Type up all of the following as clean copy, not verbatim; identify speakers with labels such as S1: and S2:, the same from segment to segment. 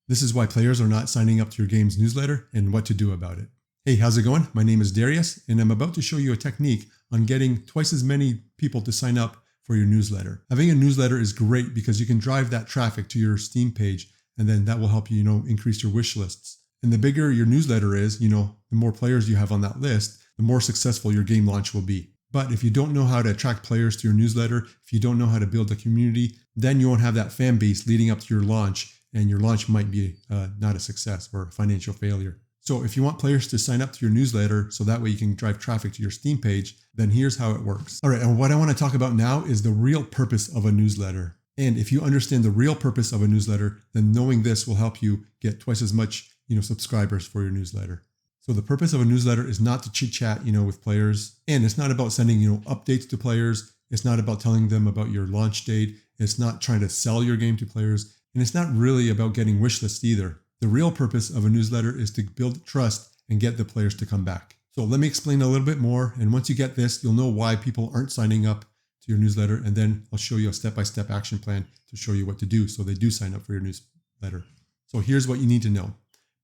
S1: This is why players are not signing up to your game's newsletter and what to do about it. Hey, how's it going? My name is Darius, and I'm about to show you a technique on getting twice as many people to sign up for your newsletter. Having a newsletter is great because you can drive that traffic to your Steam page, and then that will help you, increase your wish lists. And the bigger your newsletter is, the more players you have on that list, the more successful your game launch will be. But if you don't know how to attract players to your newsletter, if you don't know how to build a community, then you won't have that fan base leading up to your launch, and your launch might be not a success or a financial failure. So if you want players to sign up to your newsletter so that way you can drive traffic to your Steam page, then here's how it works. All right, and what I want to talk about now is the real purpose of a newsletter. And if you understand the real purpose of a newsletter, then knowing this will help you get twice as much, subscribers for your newsletter. So the purpose of a newsletter is not to chit chat, with players, and it's not about sending, updates to players. It's not about telling them about your launch date. It's not trying to sell your game to players, and it's not really about getting wish lists either. The real purpose of a newsletter is to build trust and get the players to come back. So let me explain a little bit more, and once you get this, you'll know why people aren't signing up to your newsletter, and then I'll show you a step-by-step action plan to show you what to do so they do sign up for your newsletter. So here's what you need to know.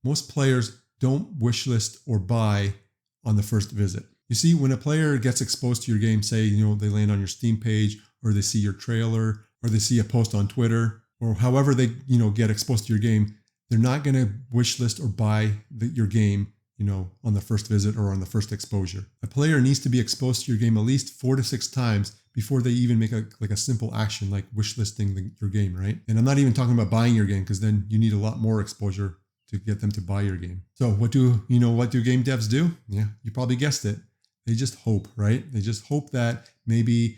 S1: Most players don't wishlist or buy on the first visit. You see, when a player gets exposed to your game, say, they land on your Steam page, or they see your trailer, or they see a post on Twitter, or however they, get exposed to your game, they're not going to wishlist or buy your game, on the first visit or on the first exposure. A player needs to be exposed to your game at least 4 to 6 times before they even make a simple action like wishlisting your game, right? And I'm not even talking about buying your game, because then you need a lot more exposure to get them to buy your game. So what do game devs do? Yeah, you probably guessed it. They just hope, right? They just hope that maybe,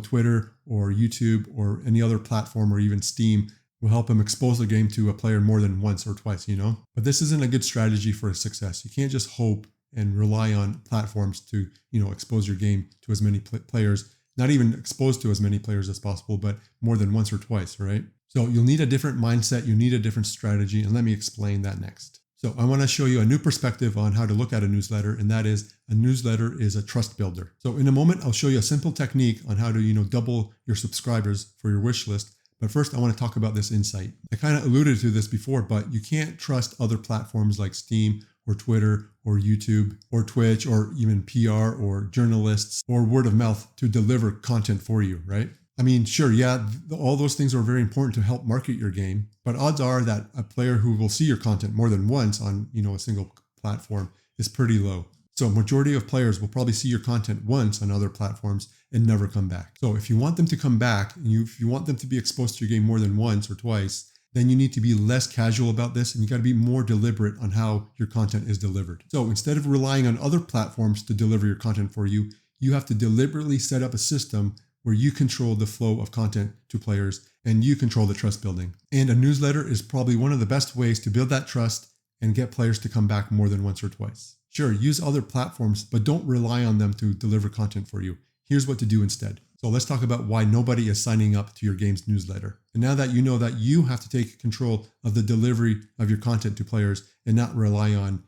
S1: Twitter or YouTube or any other platform or even Steam will help them expose the game to a player more than once or twice, But this isn't a good strategy for success. You can't just hope and rely on platforms to, expose your game to as many players, not even exposed to as many players as possible, but more than once or twice, right? So you'll need a different mindset, you need a different strategy, and let me explain that next. So I want to show you a new perspective on how to look at a newsletter, and that is a newsletter is a trust builder. So in a moment, I'll show you a simple technique on how to, double your subscribers for your wish list. But first, I want to talk about this insight. I kind of alluded to this before, but you can't trust other platforms like Steam or Twitter or YouTube or Twitch or even PR or journalists or word of mouth to deliver content for you, right? I mean, sure, yeah, all those things are very important to help market your game, but odds are that a player who will see your content more than once on, a single platform is pretty low. So majority of players will probably see your content once on other platforms and never come back. So if you want them to come back, and if you want them to be exposed to your game more than once or twice, then you need to be less casual about this, and you got to be more deliberate on how your content is delivered. So instead of relying on other platforms to deliver your content for you, you have to deliberately set up a system where you control the flow of content to players and you control the trust building. And a newsletter is probably one of the best ways to build that trust and get players to come back more than once or twice. Sure, use other platforms, but don't rely on them to deliver content for you. Here's what to do instead. So let's talk about why nobody is signing up to your game's newsletter. And now that you know that you have to take control of the delivery of your content to players and not rely on,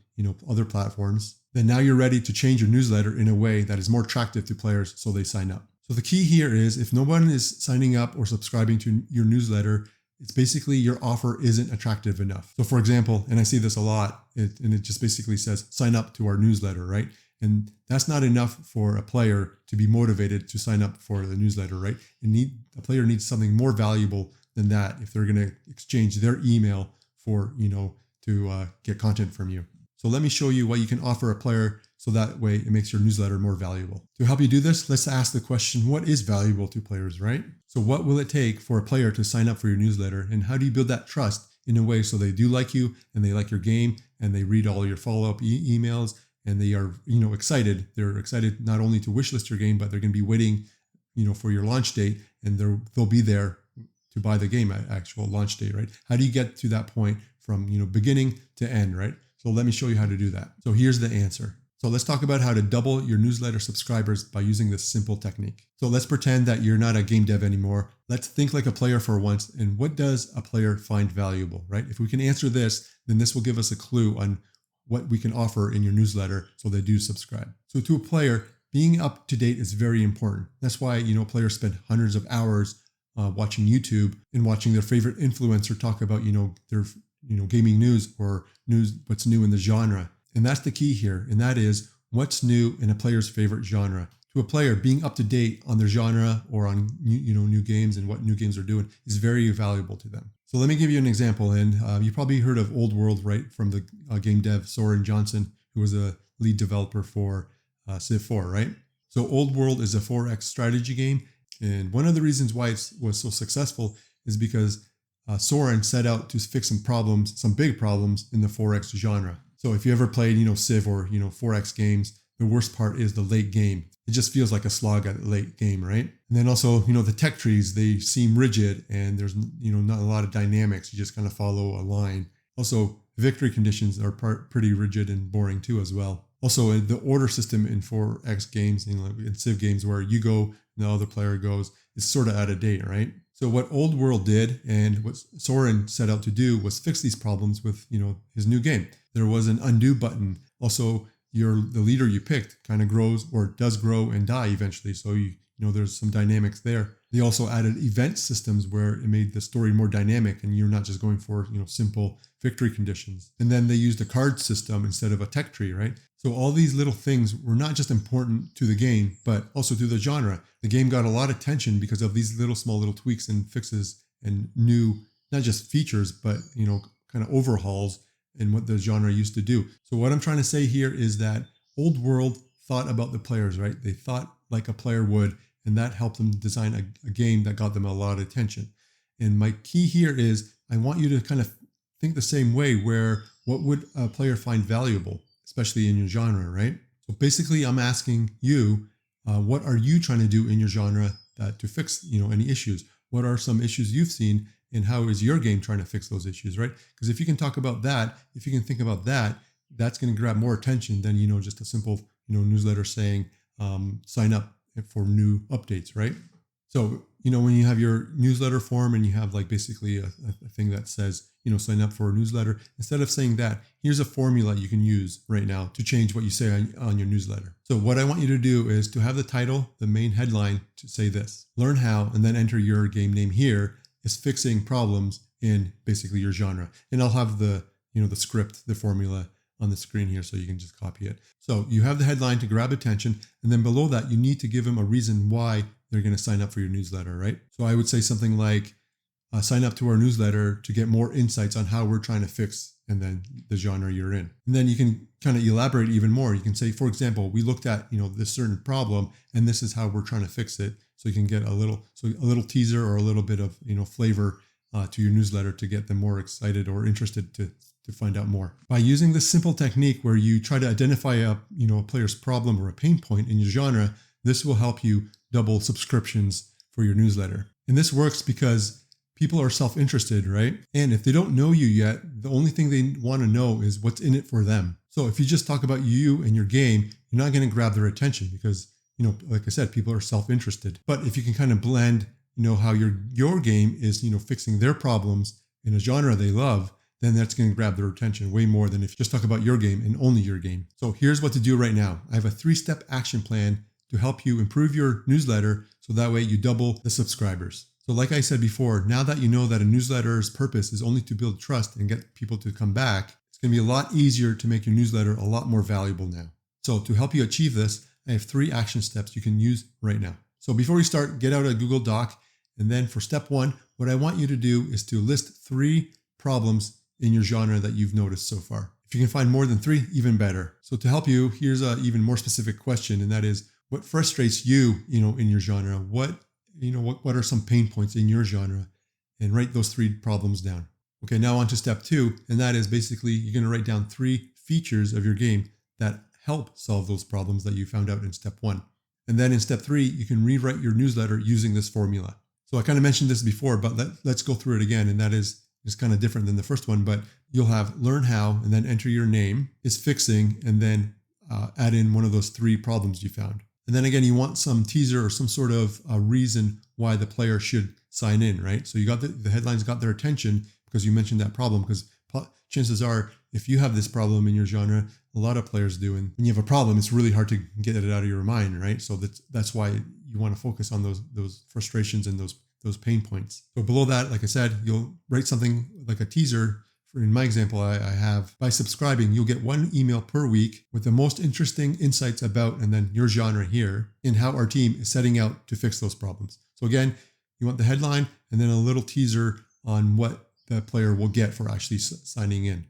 S1: other platforms, then now you're ready to change your newsletter in a way that is more attractive to players so they sign up. So the key here is if no one is signing up or subscribing to your newsletter, it's basically your offer isn't attractive enough. So for example, and I see this a lot, it just basically says, sign up to our newsletter, right? And that's not enough for a player to be motivated to sign up for the newsletter, right? A player needs something more valuable than that if they're going to exchange their email for, to get content from you. So let me show you what you can offer a player so that way it makes your newsletter more valuable. To help you do this, let's ask the question, what is valuable to players, right? So what will it take for a player to sign up for your newsletter, and how do you build that trust in a way so they do like you and they like your game and they read all your follow-up emails and they are, excited. They're excited not only to wishlist your game, but they're going to be waiting, for your launch date, and they'll be there to buy the game at actual launch date, right? How do you get to that point from, beginning to end, right? So let me show you how to do that. So here's the answer. So let's talk about how to double your newsletter subscribers by using this simple technique. So let's pretend that you're not a game dev anymore. Let's think like a player for once. And what does a player find valuable, right? If we can answer this, then this will give us a clue on what we can offer in your newsletter so they do subscribe. So to a player, being up to date is very important. That's why, players spend hundreds of hours watching YouTube and watching their favorite influencer talk about, their gaming news or news, what's new in the genre. And that's the key here. And that is what's new in a player's favorite genre. To a player, being up to date on their genre or on new games and what new games are doing is very valuable to them. So let me give you an example. And you probably heard of Old World, right? From the game dev Soren Johnson, who was a lead developer for Civ 4, right? So Old World is a 4X strategy game. And one of the reasons why it was so successful is because Soren set out to fix some big problems in the 4X genre. So if you ever played, Civ or, 4X games, the worst part is the late game. It just feels like a slog at the late game, right? And then also, the tech trees, they seem rigid and there's, not a lot of dynamics. You just kind of follow a line. Also, victory conditions are pretty rigid and boring too as well. Also, the order system in 4X games, in Civ games where you go and the other player goes, is sort of out of date, right? So what Old World did and what Soren set out to do was fix these problems with, his new game. There was an undo button. Also, the leader you picked kind of grows or does grow and die eventually. So there's some dynamics there. They also added event systems where it made the story more dynamic and you're not just going for, simple victory conditions. And then they used a card system instead of a tech tree, right? So all these little things were not just important to the game, but also to the genre. The game got a lot of attention because of these small little tweaks and fixes and new, not just features, but, kind of overhauls in what the genre used to do. So what I'm trying to say here is that Old World thought about the players, right? They thought like a player would, and that helped them design a game that got them a lot of attention. And my key here is I want you to kind of think the same way, where what would a player find valuable, especially in your genre, right? So basically I'm asking you, what are you trying to do in your genre to fix, any issues? What are some issues you've seen and how is your game trying to fix those issues, right? Because if you can talk about that, if you can think about that, that's going to grab more attention than, just a simple, newsletter saying, sign up for new updates, right? So, when you have your newsletter form and you have basically a thing that says, sign up for a newsletter, instead of saying that, here's a formula you can use right now to change what you say on your newsletter. So what I want you to do is to have the title, the main headline, to say this: learn how, and then enter your game name here, is fixing problems in basically your genre. And I'll have the script, the formula on the screen here so you can just copy it. So you have the headline to grab attention, and then below that you need to give them a reason why they're going to sign up for your newsletter, right? So I would say something like, sign up to our newsletter to get more insights on how we're trying to fix, and then the genre you're in. And then you can kind of elaborate even more. You can say, for example, we looked at, this certain problem and this is how we're trying to fix it. So you can get a little teaser or a little bit of, flavor to your newsletter to get them more excited or interested to find out more. By using this simple technique where you try to identify a player's problem or a pain point in your genre, this will help you double subscriptions for your newsletter. And this works because people are self-interested, right? And if they don't know you yet, the only thing they want to know is what's in it for them. So if you just talk about you and your game, you're not going to grab their attention because, like I said, people are self-interested. But if you can kind of blend, how your game is, fixing their problems in a genre they love, then that's going to grab their attention way more than if you just talk about your game and only your game. So here's what to do right now. I have a 3-step action plan to help you improve your newsletter so that way you double the subscribers. So like I said before, now that you know that a newsletter's purpose is only to build trust and get people to come back, it's going to be a lot easier to make your newsletter a lot more valuable now. So to help you achieve this, I have 3 action steps you can use right now. So before we start, get out a Google Doc. And then for step 1, what I want you to do is to list 3 problems in your genre that you've noticed so far. If you can find more than 3, even better. So to help you, here's an even more specific question, and that is, what frustrates you, in your genre? What are some pain points in your genre? And write those 3 problems down. Okay, now on to step 2, and that is basically you're going to write down 3 features of your game that help solve those problems that you found out in step 1. And then in step 3, you can rewrite your newsletter using this formula. So I kind of mentioned this before, but let's go through it again. And that is kind of different than the first one, but you'll have learn how, and then enter your name, is fixing, and then add in one of those 3 problems you found. And then again, you want some teaser or some sort of reason why the player should sign in, right? So you got the headlines got their attention because you mentioned that problem, because chances are, if you have this problem in your genre, a lot of players do. And when you have a problem, it's really hard to get it out of your mind, right? So that's why you want to focus on those frustrations and those pain points. So below that, like I said, you'll write something like a teaser in my example, I have, by subscribing, you'll get 1 email per week with the most interesting insights about, and then your genre here, and how our team is setting out to fix those problems. So again, you want the headline and then a little teaser on what the player will get for actually signing in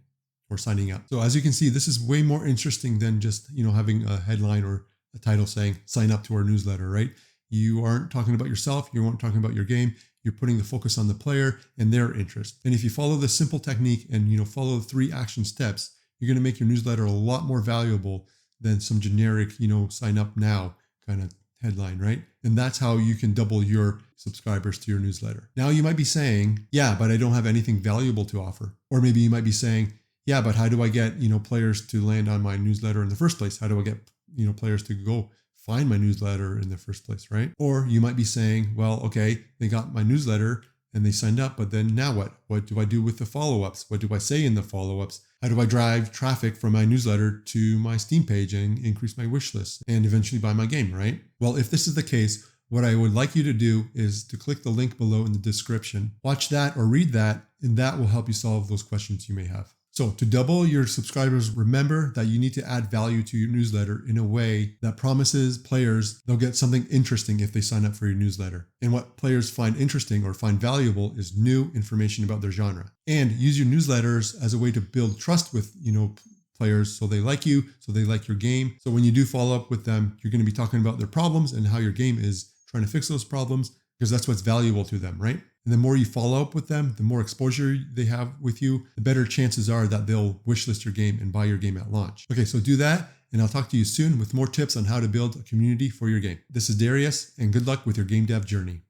S1: or signing up. So as you can see, this is way more interesting than just, having a headline or a title saying sign up to our newsletter, right? You aren't talking about yourself. You aren't talking about your game. You're putting the focus on the player and their interest. And if you follow this simple technique and follow the 3 action steps, you're going to make your newsletter a lot more valuable than some generic, sign up now kind of headline, right? And that's how you can double your subscribers to your newsletter. Now you might be saying, yeah, but I don't have anything valuable to offer. Or maybe you might be saying, yeah, but how do I get, players to land on my newsletter in the first place? How do I get, players to go find my newsletter in the first place, right? Or you might be saying, well, okay, they got my newsletter and they signed up, but then now what? What do I do with the follow-ups? What do I say in the follow-ups? How do I drive traffic from my newsletter to my Steam page and increase my wish list and eventually buy my game, right? Well, if this is the case, what I would like you to do is to click the link below in the description, watch that or read that, and that will help you solve those questions you may have. So to double your subscribers, remember that you need to add value to your newsletter in a way that promises players they'll get something interesting if they sign up for your newsletter. And what players find interesting or find valuable is new information about their genre. And use your newsletters as a way to build trust with, players so they like you, so they like your game. So when you do follow up with them, you're going to be talking about their problems and how your game is trying to fix those problems, because that's what's valuable to them, right? And the more you follow up with them, the more exposure they have with you, the better chances are that they'll wishlist your game and buy your game at launch. Okay, so do that, and I'll talk to you soon with more tips on how to build a community for your game. This is Darius, and good luck with your game dev journey.